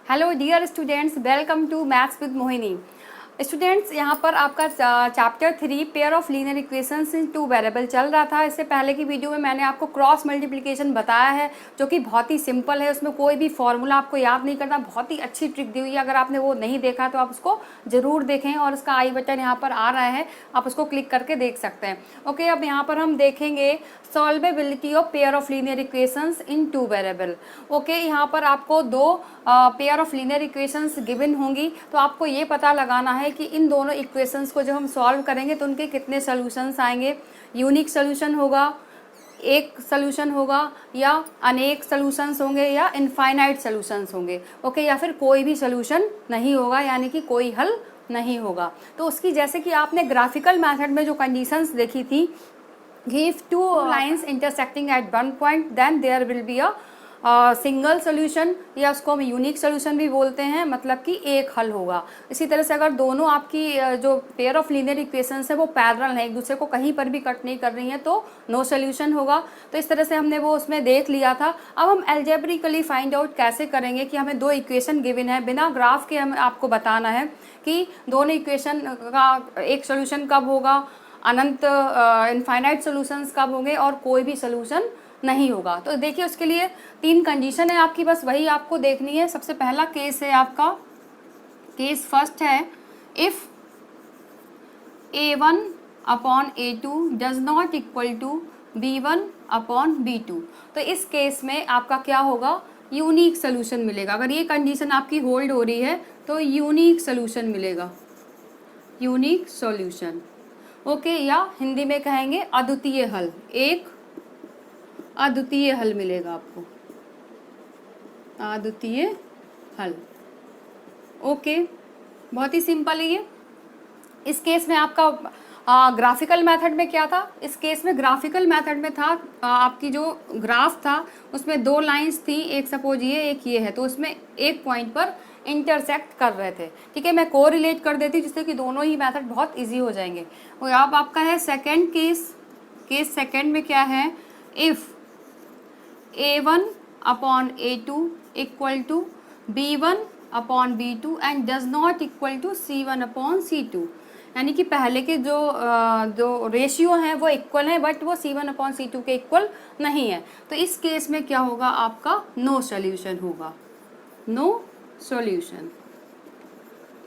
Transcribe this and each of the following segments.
Hello dear students, welcome to maths with Mohini. Students, यहाँ पर आपका chapter 3 pair of linear equations in two variable चल रहा था। इससे पहले की वीडियो में मैंने आपको क्रॉस मल्टीप्लिकेशन बताया है, जो कि बहुत ही सिंपल है। उसमें कोई भी फॉर्मूला आपको याद नहीं करना, बहुत ही अच्छी ट्रिक दी हुई है। अगर आपने वो नहीं देखा तो आप उसको ज़रूर देखें, और उसका आई बटन यहाँ पर आ रहा है, आप उसको क्लिक करके देख सकते हैं। ओके, अब यहाँ पर हम देखेंगे solvability of pair of linear equations in two variable. Okay, यहाँ पर आपको दो pair of linear equations given होंगी, तो आपको ये पता लगाना है कि इन दोनों इक्वेशंस को जब हम सॉल्व करेंगे तो उनके कितने सॉल्यूशंस आएंगे। यूनिक सॉल्यूशन होगा, एक सॉल्यूशन होगा, या अनेक सॉल्यूशंस होंगे, या इनफाइनाइट सॉल्यूशंस होंगे। ओके, या फिर कोई भी सॉल्यूशन नहीं होगा, यानी कि कोई हल नहीं होगा। तो उसकी जैसे कि आपने ग्राफिकल मेथड में जो कंडीशंस देखी थी, give two lines intersecting at one point, then there will be a single solution, या उसको हम यूनिक सोल्यूशन भी बोलते हैं, मतलब कि एक हल होगा। इसी तरह से अगर दोनों आपकी जो पेयर ऑफ लीनियर इक्वेशंस है वो पैरेलल है, एक दूसरे को कहीं पर भी कट नहीं कर रही हैं, तो नो सोल्यूशन होगा। तो इस तरह से हमने वो उसमें देख लिया था। अब हम एल्जेब्रिकली फाइंड आउट कैसे करेंगे कि हमें दो इक्वेशन गिवन है, बिना ग्राफ के हमें आपको बताना है कि दोनों इक्वेशन का एक सोल्यूशन कब होगा, अनंत इनफाइनाइट सॉल्यूशंस कब होंगे, और कोई भी सॉल्यूशन नहीं होगा। तो देखिए, उसके लिए तीन कंडीशन है आपकी, बस वही आपको देखनी है। सबसे पहला केस है आपका, केस फर्स्ट है, if a1 upon a2 does not equal to b1 upon b2। तो इस केस में आपका क्या होगा, यूनिक सोल्यूशन मिलेगा। अगर ये कंडीशन आपकी होल्ड हो रही है तो यूनिक सोल्यूशन मिलेगा, यूनिक सॉल्यूशन। ओके, या हिंदी में कहेंगे अद्वितीय हल, एक अद्वितीय हल मिलेगा आपको, अद्वितीय हल। ओके, बहुत ही सिंपल है ये। इस केस में आपका ग्राफिकल मेथड में क्या था, इस केस में ग्राफिकल मेथड में था आपकी जो ग्राफ था उसमें दो लाइंस थी, एक सपोज ये, एक ये है, तो उसमें एक पॉइंट पर इंटरसेक्ट कर रहे थे। ठीक है, मैं को रिलेट कर देती जिससे कि दोनों ही मेथड बहुत इजी हो जाएंगे। और अब आपका है सेकेंड केस, केस सेकेंड में क्या है, if a1 upon a2 equal to b1 upon b2 and does not equal to c1 upon c2। यानी कि पहले के जो रेशियो हैं वो इक्वल हैं, बट वो c1 अपॉन c2 के इक्वल नहीं है। तो इस केस में क्या होगा, आपका नो सॉल्यूशन होगा, नो सॉल्यूशन।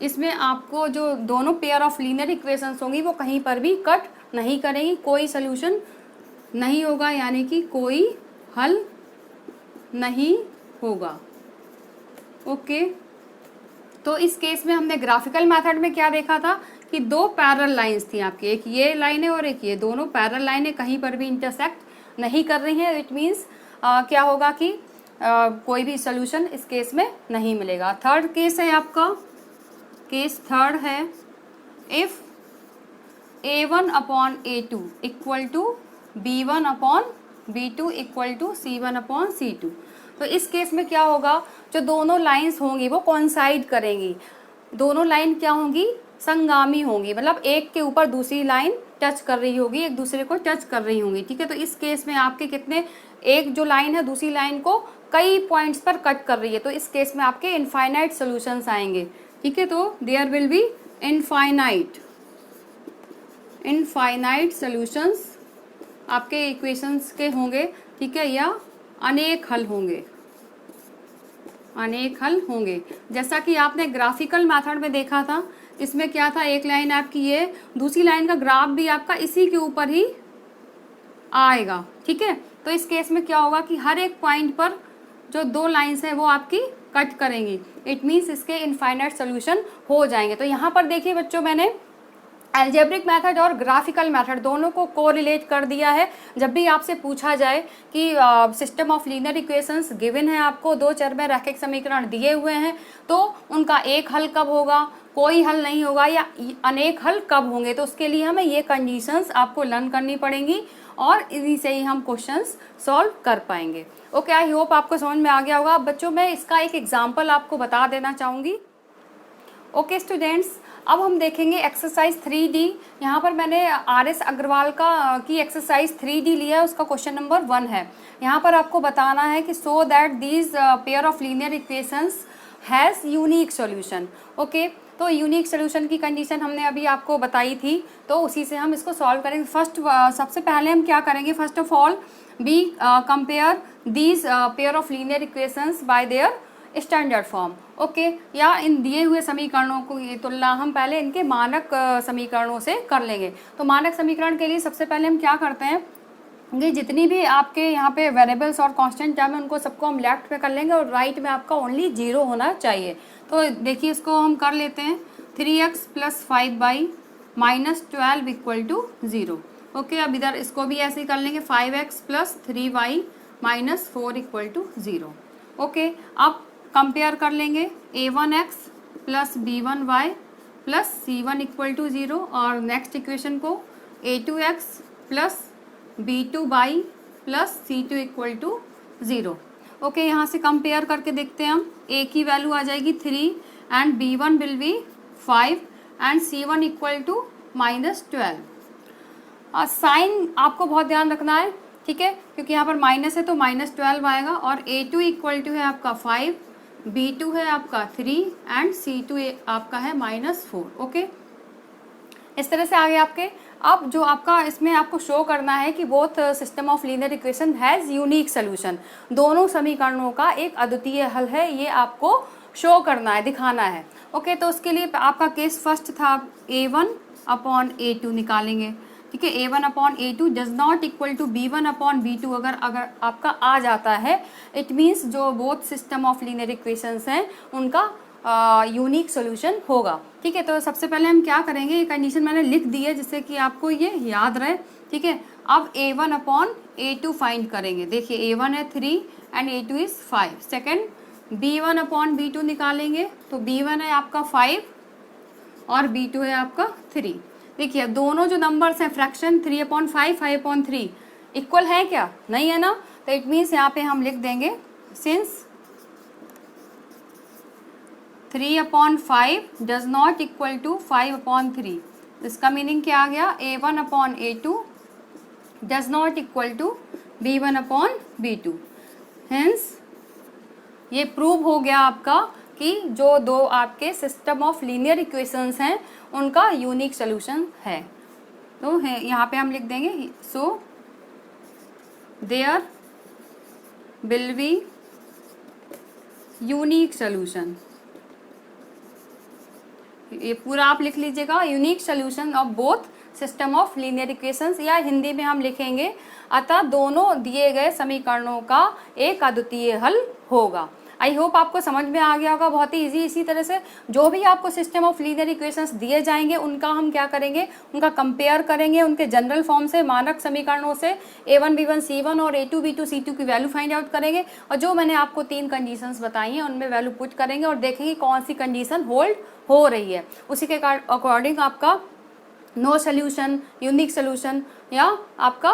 इसमें आपको जो दोनों पेयर ऑफ लीनियर इक्वेशंस होंगी वो कहीं पर भी कट नहीं करेंगी, कोई सॉल्यूशन नहीं होगा, यानी कि कोई हल नहीं होगा। ओके, तो इस केस में हमने ग्राफिकल मेथड में क्या देखा था कि दो पैरेलल लाइंस थी आपकी, एक ये लाइन है और एक ये, दोनों पैरेलल लाइनें कहीं पर भी इंटरसेक्ट नहीं कर रही हैं। इट मीन्स क्या होगा कि कोई भी सोल्यूशन इस केस में नहीं मिलेगा। थर्ड केस है आपका, केस थर्ड है, if a1 upon a2 equal to b1 upon b2 equal to c1 upon c2। तो इस केस में क्या होगा, जो दोनों लाइंस होंगी वो कॉन्साइड करेंगी, दोनों लाइन क्या होंगी, संगामी होंगी, मतलब एक के ऊपर दूसरी लाइन टच कर रही होगी, एक दूसरे को टच कर रही होंगी। ठीक है, तो इस केस में आपके कितने, एक जो लाइन है दूसरी लाइन को कई पॉइंट्स पर कट कर रही है, तो इस केस में आपके इनफाइनाइट सोल्यूशंस आएंगे। ठीक है, तो there will be infinite solutions आपके इक्वेशंस के होंगे। ठीक है, या अनेक हल होंगे, अनेक हल होंगे। जैसा कि आपने ग्राफिकल मेथड में देखा था, इसमें क्या था, एक लाइन आपकी ये, दूसरी लाइन का ग्राफ भी आपका इसी के ऊपर ही आएगा। ठीक है, तो इस केस में क्या होगा कि हर एक पॉइंट पर जो दो लाइंस हैं वो आपकी कट करेंगी। इट मीन्स इसके इनफाइनाइट सोल्यूशन हो जाएंगे। तो यहाँ पर देखिए बच्चों, मैंने एल्जेब्रिक मेथड और ग्राफिकल मेथड दोनों को कोरिलेट कर दिया है। जब भी आपसे पूछा जाए कि system of linear equations given है, आपको दो चर में रैखिक समीकरण दिए हुए हैं, तो उनका एक हल कब होगा, कोई हल नहीं होगा, या अनेक हल कब होंगे, तो उसके लिए हमें ये कंडीशंस आपको लर्न करनी पड़ेंगी, और इन्हीं से ही हम क्वेश्चंस सॉल्व कर पाएंगे। ओके, आई होप आपको समझ में आ गया होगा। अब बच्चों, मैं इसका एक एग्जाम्पल आपको बता देना चाहूँगी। ओके स्टूडेंट्स, अब हम देखेंगे एक्सरसाइज 3D। यहाँ पर मैंने RS अग्रवाल की एक्सरसाइज 3D लिया है, उसका क्वेश्चन नंबर 1 है। यहाँ पर आपको बताना है कि so that these pair of linear equations has unique solution. Okay, तो यूनिक सॉल्यूशन की कंडीशन हमने अभी आपको बताई थी, तो उसी से हम इसको सॉल्व करेंगे। सबसे पहले हम क्या करेंगे, first of all we compare these pair of linear equations by their standard form. Okay, या इन दिए हुए समीकरणों को ये तुलना हम पहले इनके मानक समीकरणों से कर लेंगे। तो मानक समीकरण के लिए सबसे पहले हम क्या करते हैं कि जितनी भी आपके यहाँ पे वेरिएबल्स और कांस्टेंट टर्म है उनको सबको हम लेफ्ट में कर लेंगे और राइट में आपका ओनली 0 होना चाहिए। तो देखिए इसको हम कर लेते हैं 3x + 5y - 12 = 0। ओके, अब इधर इसको भी ऐसे ही कर लेंगे 5x + 3y - 4 = 0। ओके, अब कंपेयर कर लेंगे a1x + b1y + c1 = 0 और नेक्स्ट इक्वेशन को a2x + b2y + c2 = 0। ओके, यहाँ से कंपेयर करके देखते हैं हम, a की वैल्यू आ जाएगी 3 and b1 will be 5 and c1 = -12। Sign आपको बहुत ध्यान रखना है, ठीक है, क्योंकि यहाँ पर माइनस है तो -12 आएगा और a2 = है आपका 5, b2 है आपका 3 एंड c2 आपका है -4। ओके, इस तरह से आगे आपके। अब जो आपका इसमें आपको शो करना है कि both system of linear equation has unique solution, दोनों समीकरणों का एक अद्वितीय हल है, ये आपको शो करना है, दिखाना है। ओके, तो उसके लिए आपका केस फर्स्ट था, a1/a2 निकालेंगे, ठीक है। a1/a2 does not equal to b1/b2 अगर आपका आ जाता है, इट मीन्स जो both system of linear equations हैं उनका यूनिक सॉल्यूशन होगा, ठीक है। तो सबसे पहले हम क्या करेंगे, ये कंडीशन मैंने लिख दी है जिससे कि आपको ये याद रहे, ठीक है। अब a1/a2 फाइंड करेंगे। देखिए a1 है 3 and a2 is 5। Second b1/b2 निकालेंगे, तो b1 है आपका 5 और b2 है आपका 3। देखिए दोनों जो नंबर्स हैं फ्रैक्शन 3/5 5/3 इक्वल है क्या, नहीं है ना, तो इट मीन्स यहाँ पे हम लिख देंगे since 3/5 does not equal to 5/3। इसका मीनिंग क्या आ गया, a1/a2 does not equal to b1/b2। Hence ये प्रूव हो गया आपका कि जो दो आपके सिस्टम ऑफ लीनियर इक्वेशंस हैं उनका यूनिक सोल्यूशन है। तो है यहाँ पे हम लिख देंगे so there will be unique solution, ये पूरा आप लिख लीजिएगा, unique solution of both system of linear equations, या हिंदी में हम लिखेंगे अतः दोनों दिए गए समीकरणों का एक अद्वितीय हल होगा। आई होप आपको समझ में आ गया होगा, बहुत ही इजी। इसी तरह से जो भी आपको सिस्टम ऑफ लीनियर इक्वेशंस दिए जाएंगे उनका हम क्या करेंगे, उनका कंपेयर करेंगे उनके जनरल फॉर्म से, मानक समीकरणों से, a1 b1 c1 और a2 b2 c2 की वैल्यू फाइंड आउट करेंगे और जो मैंने आपको 3 कंडीशंस बताई हैं उनमें वैल्यू पुट करेंगे और देखेंगे कौन सी कंडीशन होल्ड हो रही है, उसी के अकॉर्डिंग आपका नो सोल्यूशन, यूनिक सोल्यूशन या आपका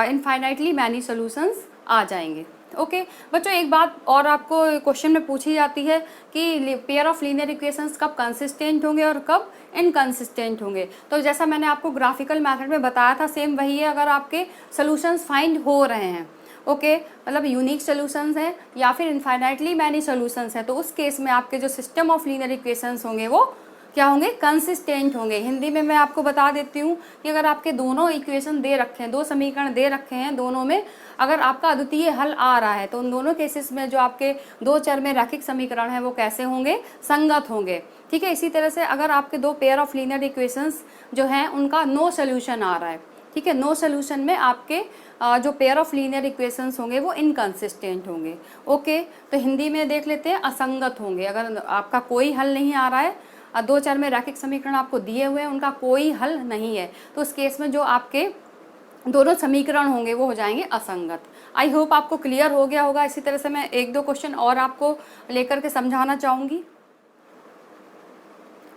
इनफाइनाइटली मैनी सोल्यूशंस आ जाएंगे। ओके बच्चों, एक बात और आपको क्वेश्चन में पूछी जाती है कि पेयर ऑफ लीनियर इक्वेशंस कब कंसिस्टेंट होंगे और कब इनकंसिस्टेंट होंगे। तो जैसा मैंने आपको ग्राफिकल मेथड में बताया था सेम वही है, अगर आपके सोल्यूशंस फाइंड हो रहे हैं, ओके मतलब यूनिक सोल्यूशंस हैं या फिर इनफाइनाइटली मैनी सोल्यूशंस हैं, तो उस केस में आपके जो सिस्टम ऑफ लीनियर इक्वेशंस होंगे वो क्या होंगे, कंसिस्टेंट होंगे। हिंदी में मैं आपको बता देती हूँ कि अगर आपके दोनों इक्वेशन दे रखे हैं, दो समीकरण दे रखे हैं, दोनों में अगर आपका अद्वितीय हल आ रहा है तो उन दोनों केसेस में जो आपके दो चर में रैखिक समीकरण है वो कैसे होंगे, संगत होंगे, ठीक है। इसी तरह से अगर आपके दो पेयर ऑफ लीनियर इक्वेशंस जो हैं उनका नो सोल्यूशन आ रहा है, ठीक है, नो सोल्यूशन में आपके जो पेयर ऑफ लीनियर इक्वेशंस होंगे वो इनकंसिस्टेंट होंगे। ओके, तो हिंदी में देख लेते हैं, असंगत होंगे। अगर आपका कोई हल नहीं आ रहा है, दो चर में रैखिक समीकरण आपको दिए हुए हैं, उनका कोई हल नहीं है, तो उस केस में जो आपके दोनों समीकरण होंगे वो हो जाएंगे असंगत। आई होप आपको क्लियर हो गया होगा। इसी तरह से मैं एक दो क्वेश्चन और आपको लेकर के समझाना चाहूँगी।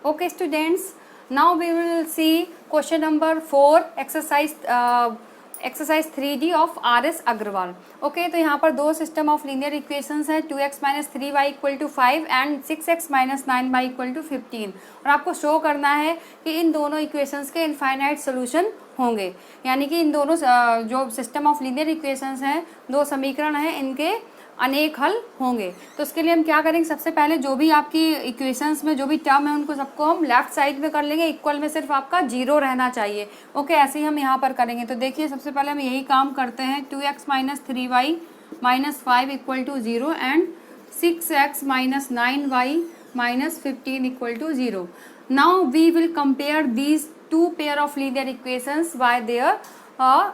Okay students, now we will see question number 4 exercise 3D of RS Agrawal. Okay, तो यहाँ पर दो सिस्टम ऑफ लीनियर इक्वेशंस हैं, 2x - 3y = 5 and 6x - 9y = 15, और आपको शो करना है कि इन दोनों इक्वेशंस के इनफाइनाइट सोल्यूशन होंगे, यानी कि इन दोनों जो सिस्टम ऑफ लीनियर इक्वेशंस हैं, दो समीकरण हैं, इनके अनेक हल होंगे। तो उसके लिए हम क्या करेंगे, सबसे पहले जो भी आपकी इक्वेशंस में जो भी टर्म है उनको सबको हम लेफ्ट साइड में कर लेंगे, इक्वल में सिर्फ आपका 0 रहना चाहिए। ओके, ऐसे ही हम यहाँ पर करेंगे। तो देखिए सबसे पहले हम यही काम करते हैं, 2x minus 3y minus 5 equal to 0 and 6x minus 9y minus 15 equal to 0। Now we will compare these two pair of linear equations by their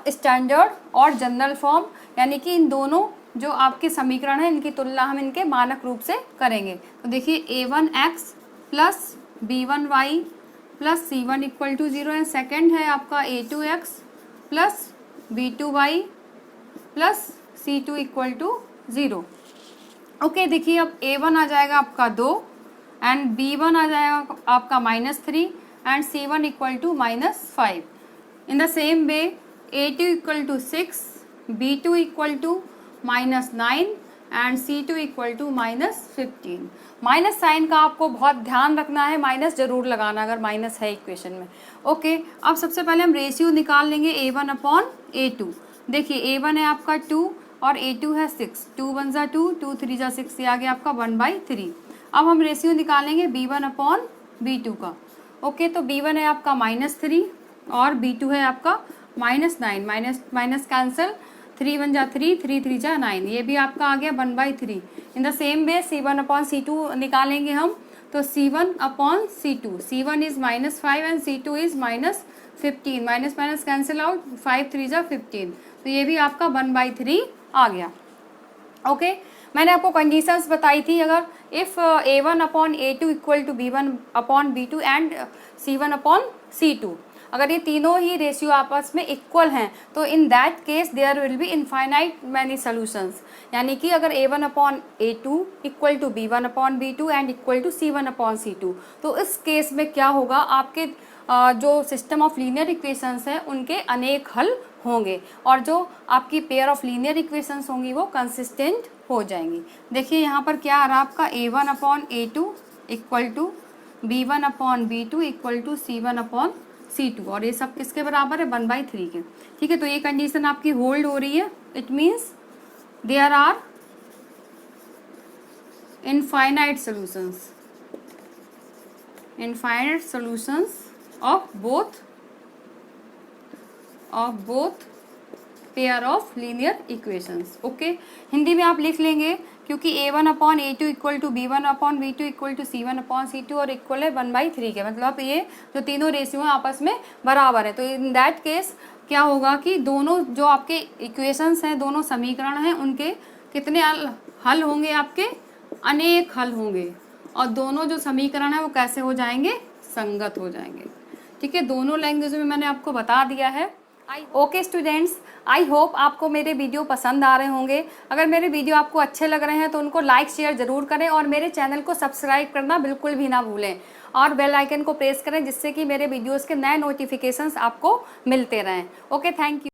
standard और जनरल फॉर्म, यानी कि इन दोनों जो आपके समीकरण हैं इनकी तुलना हम इनके मानक रूप से करेंगे। तो देखिए a1x plus b1y plus c1 equal to 0 and second है आपका a2x plus b2y plus c2 equal to 0। Okay, देखिए अब a1 आ जाएगा आपका 2 एंड b1 आ जाएगा आपका -3 and c1 equal to -5। In the same way a2 equal to 6, b2 equal to -9 and c2 equal to -15। Minus sign का आपको बहुत ध्यान रखना है, माइनस जरूर लगाना अगर माइनस है इक्वेशन में। ओके, अब सबसे पहले हम रेशियो निकाल लेंगे a1 अपॉन a2। देखिए a1 है आपका 2 और a2 है 6, 2 1 जा 2, 2 3 जा 6, ये आ गया आपका 1/3। अब हम रेशियो निकालेंगे b1 अपॉन b2 का। ओके, तो b1 है आपका -3 और b2 है आपका -9, माइनस कैंसिल, 3 1 जा 3, 3 3 जा 9, ये भी आपका आ गया 1/3। इन the same way c1 upon c2 निकालेंगे हम, तो c1 upon c2, c1 is -5 and c2 is -15, minus minus cancel out, 5 3 जा 15, तो ये भी आपका 1/3 आ गया। ओके, मैंने आपको कंडीशंस बताई थी, अगर if a1 upon a2 equal to b1 upon b2 and c1 upon c2, अगर ये तीनों ही रेशियो आपस में इक्वल हैं तो in that case there will be infinite many solutions, यानी कि अगर a1 upon a2 equal to b1 upon b2 and equal to c1 upon c2, तो इस केस में क्या होगा, आपके जो सिस्टम ऑफ लीनियर इक्वेशंस हैं उनके अनेक हल होंगे और जो आपकी पेयर ऑफ लीनियर इक्वेशंस होंगी वो कंसिस्टेंट हो जाएंगी। देखिए यहाँ पर क्या आ रहा है आपका a1 upon a2 equal to b1 upon b2 equal to c1 upon c2, और ये सब किसके बराबर है, 1/3 के। ठीक है, तो ये कंडीशन आपकी होल्ड हो रही है। It means there are infinite solutions of both pair of linear equations. Okay, Hindi में आप लिख लेंगे क्योंकि a1 upon a2 equal to b1 upon b2 equal to c1 upon c2 और इक्वल है 1/3 के, मतलब ये जो तीनों रेशियो हैं आपस में बराबर है। तो इन दैट केस क्या होगा कि दोनों जो आपके इक्वेशंस हैं, दोनों समीकरण हैं, उनके कितने हल होंगे, आपके अनेक हल होंगे, और दोनों जो समीकरण हैं वो कैसे हो जाएंगे, संगत हो जाएंगे। ठीक है, दोनों लैंग्वेज में मैंने आपको बता दिया है। ओके स्टूडेंट्स, आई होप आपको मेरे वीडियो पसंद आ रहे होंगे। अगर मेरे वीडियो आपको अच्छे लग रहे हैं तो उनको लाइक शेयर ज़रूर करें और मेरे चैनल को सब्सक्राइब करना बिल्कुल भी ना भूलें और बेल आइकन को प्रेस करें जिससे कि मेरे वीडियोस के नए नोटिफिकेशंस आपको मिलते रहें। Okay, thank you.